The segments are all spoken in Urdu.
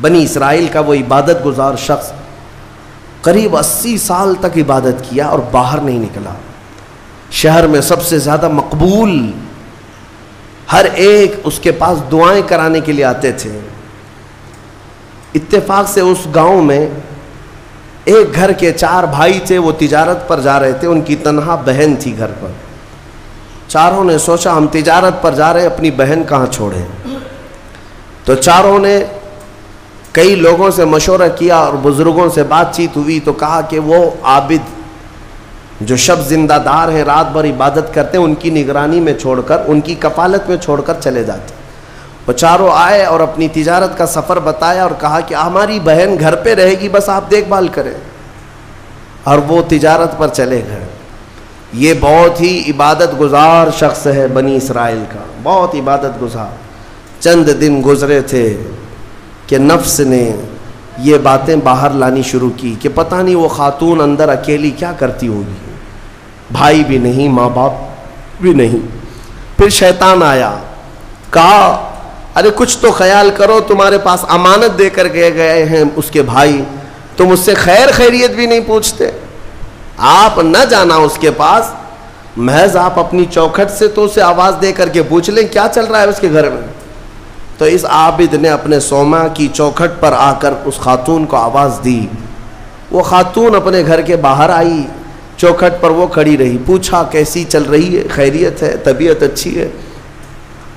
بنی اسرائیل کا وہ عبادت گزار شخص قریب 80 سال تک عبادت کیا اور باہر نہیں نکلا. شہر میں سب سے زیادہ مقبول، ہر ایک اس کے پاس دعائیں کرانے کے لیے آتے تھے. اتفاق سے اس گاؤں میں ایک گھر کے 4 بھائی تھے، وہ تجارت پر جا رہے تھے. ان کی تنہا بہن تھی گھر پر. چاروں نے سوچا ہم تجارت پر جا رہے ہیں، اپنی بہن کہاں چھوڑیں. تو چاروں نے کئی لوگوں سے مشورہ کیا اور بزرگوں سے بات چیت ہوئی تو کہا کہ وہ عابد جو شب زندہ دار ہیں، رات بھر عبادت کرتے ہیں، ان کی نگرانی میں چھوڑ کر، ان کی کفالت میں چھوڑ کر چلے جاتے. وہ چاروں آئے اور اپنی تجارت کا سفر بتایا اور کہا کہ ہماری بہن گھر پہ رہے گی، بس آپ دیکھ بھال کریں. اور وہ تجارت پر چلے گئے. یہ بہت ہی عبادت گزار شخص ہے بنی اسرائیل کا، بہت عبادت گزار. چند دن گزرے تھے کہ نفس نے یہ باتیں باہر لانی شروع کی کہ پتہ نہیں وہ خاتون اندر اکیلی کیا کرتی ہوگی، بھائی بھی نہیں، ماں باپ بھی نہیں. پھر شیطان آیا، کہا ارے کچھ تو خیال کرو، تمہارے پاس امانت دے کر گئے ہیں اس کے بھائی، تم اس سے خیر خیریت بھی نہیں پوچھتے. آپ نہ جانا اس کے پاس، محض آپ اپنی چوکھٹ سے تو اسے آواز دے کر کے پوچھ لیں کیا چل رہا ہے اس کے گھر میں. تو اس عابد نے اپنے سوما کی چوکھٹ پر آ کر اس خاتون کو آواز دی. وہ خاتون اپنے گھر کے باہر آئی، چوکھٹ پر وہ کھڑی رہی. پوچھا کیسی چل رہی ہے، خیریت ہے، طبیعت اچھی ہے.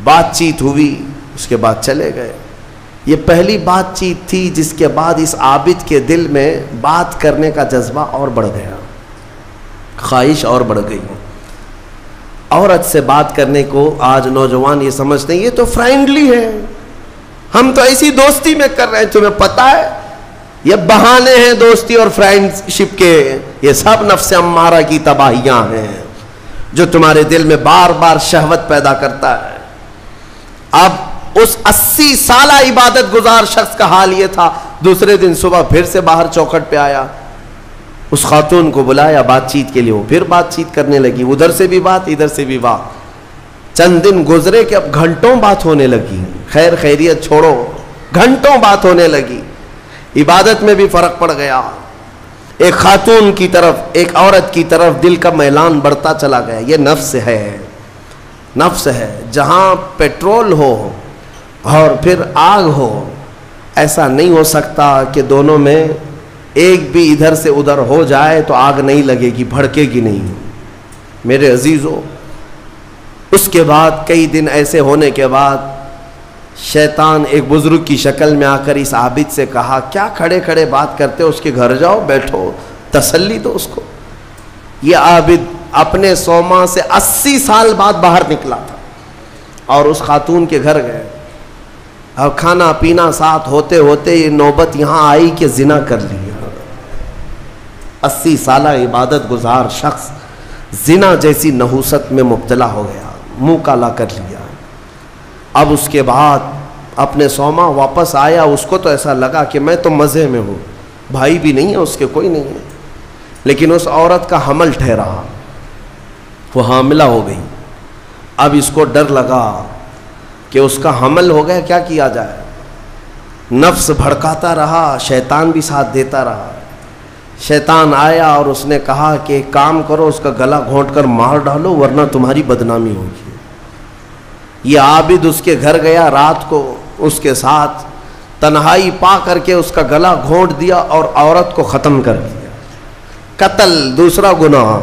بات چیت ہوئی، اس کے بعد چلے گئے. یہ پہلی بات چیت تھی جس کے بعد اس عابد کے دل میں بات کرنے کا جذبہ اور بڑھ گیا، خواہش اور بڑھ گئی. عورت سے بات کرنے کو آج نوجوان یہ سمجھتے ہیں یہ تو فرینڈلی ہے، ہم تو ایسی دوستی میں کر رہے ہیں. تمہیں پتہ ہے یہ بہانے ہیں دوستی اور فرینڈ شپ کے، یہ سب نفس امارہ کی تباہیاں ہیں جو تمہارے دل میں بار بار شہوت پیدا کرتا ہے. اب اس 80 سالہ عبادت گزار شخص کا حال یہ تھا. دوسرے دن صبح پھر سے باہر چوکھٹ پہ آیا، اس خاتون کو بلایا بات چیت کے لیے. وہ پھر بات چیت کرنے لگی، ادھر سے بھی بات ادھر سے بھی بات. چند دن گزرے کہ اب گھنٹوں بات ہونے لگی. خیر خیریت چھوڑو، گھنٹوں بات ہونے لگی. عبادت میں بھی فرق پڑ گیا. ایک خاتون کی طرف، ایک عورت کی طرف دل کا میلان بڑھتا چلا گیا. یہ نفس ہے، نفس ہے. جہاں پیٹرول ہو اور پھر آگ ہو، ایسا نہیں ہو سکتا کہ دونوں میں ایک بھی ادھر سے ادھر ہو جائے تو آگ نہیں لگے گی، بھڑکے گی نہیں. میرے عزیزو، اس کے بعد کئی دن ایسے ہونے کے بعد شیطان ایک بزرگ کی شکل میں آ کر اس عابد سے کہا کیا کھڑے کھڑے بات کرتے ہو، اس کے گھر جاؤ، بیٹھو، تسلی دو اس کو. یہ عابد اپنے سوما سے 80 سال بعد باہر نکلا تھا اور اس خاتون کے گھر گئے. اور کھانا پینا ساتھ ہوتے ہوتے یہ نوبت یہاں آئی کہ زنا کر لیا. 80 سالہ عبادت گزار شخص زنا جیسی نحوست میں مبتلا ہو گیا، منہ کالا کر لیا. اب اس کے بعد اپنے سوما واپس آیا. اس کو تو ایسا لگا کہ میں تو مزے میں ہوں، بھائی بھی نہیں ہے اس کے، کوئی نہیں ہے. لیکن اس عورت کا حمل ٹھہرا، وہ حاملہ ہو گئی. اب اس کو ڈر لگا کہ اس کا حمل ہو گیا، کیا کیا جائے. نفس بھڑکاتا رہا، شیطان بھی ساتھ دیتا رہا. شیطان آیا اور اس نے کہا کہ ایک کام کرو، اس کا گلا گھونٹ کر مار ڈالو ورنہ تمہاری بدنامی ہوگی. یہ عابد اس کے گھر گیا، رات کو اس کے ساتھ تنہائی پا کر کے اس کا گلا گھونٹ دیا اور عورت کو ختم کر دیا. قتل دوسرا گناہ.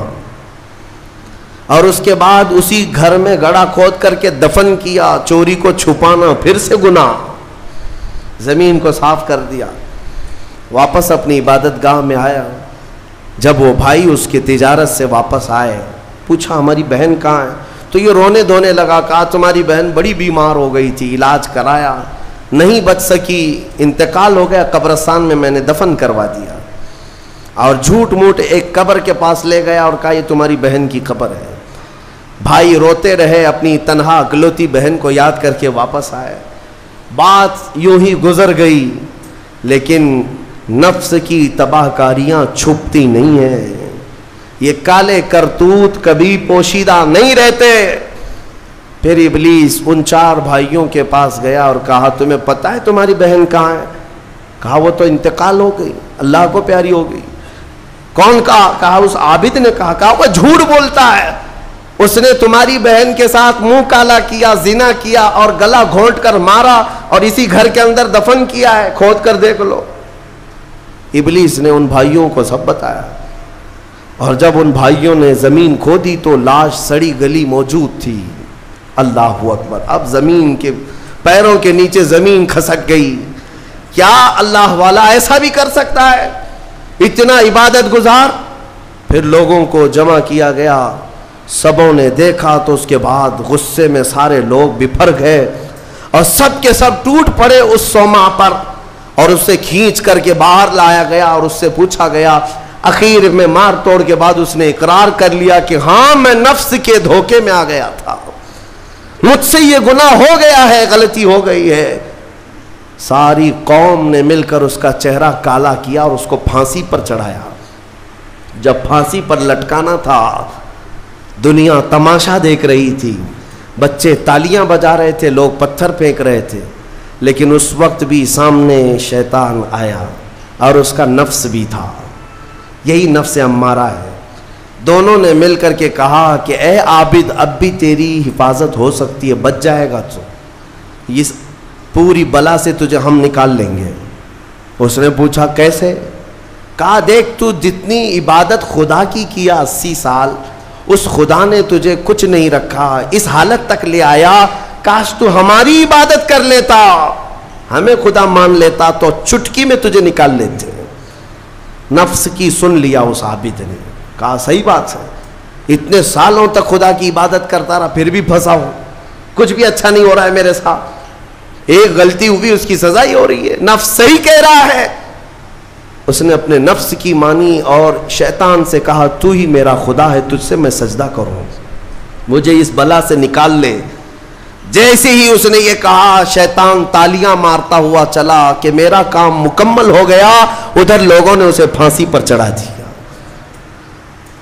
اور اس کے بعد اسی گھر میں گڑھا کھود کر کے دفن کیا. چوری کو چھپانا پھر سے گناہ. زمین کو صاف کر دیا. واپس اپنی عبادت گاہ میں آیا. جب وہ بھائی اس کی تجارت سے واپس آئے، پوچھا ہماری بہن کہاں ہے. تو یہ رونے دھونے لگا. کہا تمہاری بہن بڑی بیمار ہو گئی تھی، علاج کرایا، نہیں بچ سکی، انتقال ہو گیا، قبرستان میں میں نے دفن کروا دیا. اور جھوٹ موٹ ایک قبر کے پاس لے گیا اور کہا یہ تمہاری بہن کی قبر ہے. بھائی روتے رہے، اپنی تنہا اکلوتی بہن کو یاد کر کے واپس آئے. بات یوں ہی گزر گئی، لیکن نفس کی تباہ کاریاں چھپتی نہیں ہیں. یہ کالے کرتوت کبھی پوشیدہ نہیں رہتے. پھر ابلیس ان 4 بھائیوں کے پاس گیا اور کہا تمہیں پتہ ہے تمہاری بہن کہاں ہے. کہا وہ تو انتقال ہو گئی، اللہ کو پیاری ہو گئی۔ کون کہا؟ کہا اس عابد نے کہا۔ کہا وہ جھوٹ بولتا ہے، اس نے تمہاری بہن کے ساتھ منہ کالا کیا، زنا کیا اور گلا گھونٹ کر مارا اور اسی گھر کے اندر دفن کیا ہے، کھود کر دیکھ لو۔ ابلیس نے ان بھائیوں کو سب بتایا، اور جب ان بھائیوں نے زمین کھودی تو لاش سڑی گلی موجود تھی۔ اللہ اکبر! اب زمین کے پیروں کے نیچے زمین کھسک گئی۔ کیا اللہ والا ایسا بھی کر سکتا ہے؟ اتنا عبادت گزار۔ پھر لوگوں کو جمع کیا گیا، سبوں نے دیکھا تو اس کے بعد غصے میں سارے لوگ بپھر گئے اور سب کے سب ٹوٹ پڑے اس سوما پر، اور اسے کھینچ کر کے باہر لایا گیا اور اس سے پوچھا گیا۔ اخیر میں مار توڑ کے بعد اس نے اقرار کر لیا کہ ہاں میں نفس کے دھوکے میں آ گیا تھا، مجھ سے یہ گناہ ہو گیا ہے، غلطی ہو گئی ہے۔ ساری قوم نے مل کر اس کا چہرہ کالا کیا اور اس کو پھانسی پر چڑھایا۔ جب پھانسی پر لٹکانا تھا، دنیا تماشا دیکھ رہی تھی، بچے تالیاں بجا رہے تھے، لوگ پتھر پھینک رہے تھے، لیکن اس وقت بھی سامنے شیطان آیا اور اس کا نفس بھی تھا، یہی نفس امارہ ہے۔ دونوں نے مل کر کے کہا کہ اے عابد، اب بھی تیری حفاظت ہو سکتی ہے، بچ جائے گا تو، اس پوری بلا سے تجھے ہم نکال لیں گے۔ اس نے پوچھا کیسے؟ کہا دیکھ تو جتنی عبادت خدا کی کیا 80 سال، اس خدا نے تجھے کچھ نہیں رکھا، اس حالت تک لے آیا، کاش تو ہماری عبادت کر لیتا، ہمیں خدا مان لیتا تو چٹکی میں تجھے نکال لیتے۔ نفس کی سن لیا اس عابد نے، کہا صحیح بات ہے، اتنے سالوں تک خدا کی عبادت کرتا رہا، پھر بھی پھنسا ہوں، کچھ بھی اچھا نہیں ہو رہا ہے میرے ساتھ، ایک غلطی ہوئی اس کی سزا ہی ہو رہی ہے، نفس صحیح کہہ رہا ہے۔ اس نے اپنے نفس کی مانی اور شیطان سے کہا تو ہی میرا خدا ہے، تجھ سے میں سجدہ کروں، مجھے اس بلا سے نکال لے۔ جیسے ہی اس نے یہ کہا، شیطان تالیاں مارتا ہوا چلا کہ میرا کام مکمل ہو گیا، ادھر لوگوں نے اسے پھانسی پر چڑھا دیا۔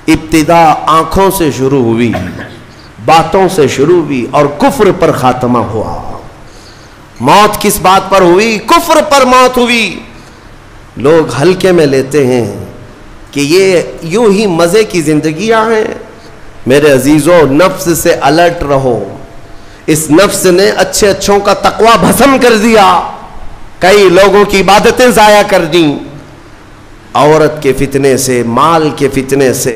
ابتدا آنکھوں سے شروع ہوئی، باتوں سے شروع ہوئی اور کفر پر خاتمہ ہوا۔ موت کس بات پر ہوئی؟ کفر پر موت ہوئی۔ لوگ ہلکے میں لیتے ہیں کہ یہ یوں ہی مزے کی زندگیاں ہیں۔ میرے عزیزوں، نفس سے الرٹ رہو، اس نفس نے اچھے اچھوں کا تقوی بھسم کر دیا، کئی لوگوں کی عبادتیں ضائع کر دیں، عورت کے فتنے سے، مال کے فتنے سے۔